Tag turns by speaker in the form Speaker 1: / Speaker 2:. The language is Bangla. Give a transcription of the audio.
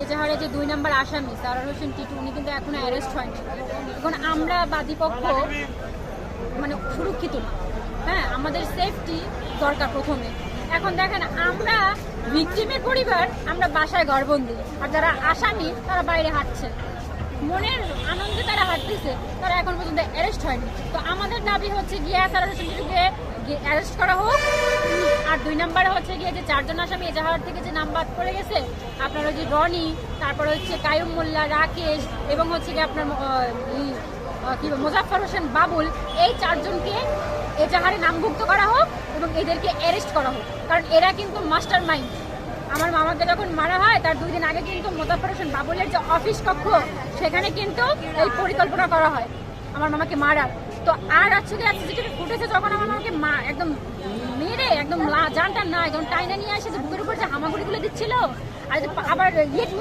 Speaker 1: এজাহারে যে 2 নম্বর আসামি সারার হোসেন টিটু উনি কিন্তু এখনো অ্যারেস্ট হয়নি। এখন আমরা বাদীপক্ষ মানে সুরক্ষিত না, হ্যাঁ, আমাদের সেফটি দরকার প্রথমে। এখন দেখেন আমরা ভিকটিমের পরিবার, আমরা বাসায় ঘরবন্দি, আর যারা আসামি তারা বাইরে হাঁটছে, মনের আনন্দে তারা হাঁটতেছে, তারা এখন পর্যন্ত অ্যারেস্ট হয়নি। তো আমাদের দাবি হচ্ছে গিয়ে সারার হোসেন টিটুকে অ্যারেস্ট করা হোক। আর 2 নম্বরে হচ্ছে গিয়ে যে 4 জন আসামি এজাহার থেকে যে নাম বাদ পড়ে গেছে, আপনার ওই যে রনি, তারপর হচ্ছে কায়ুম মোল্লা, রাকেশ এবং হচ্ছে গিয়ে আপনার কি মোজাফফর হোসেন বাবুল, এই 4 জনকে এজাহারে নামভুক্ত করা হোক এবং এদেরকে অ্যারেস্ট করা হোক। কারণ এরা কিন্তু মাস্টার মাইন্ড। আমার মামাকে যখন মারা হয় তার 2 দিন আগে কিন্তু মোজাফফর হোসেন বাবুলের যে অফিস কক্ষ, সেখানে কিন্তু এই পরিকল্পনা করা হয় আমার মামাকে মারার। তো আর আজকে সিসিটিভি ফুটেছে যখন আমার মামাকে একদম মেরে একদম জানটা না একদম টাইনা নিয়ে আসে যে বুকের উপর যে হামাগুড়িগুলো দিচ্ছিল, আর আবার ইট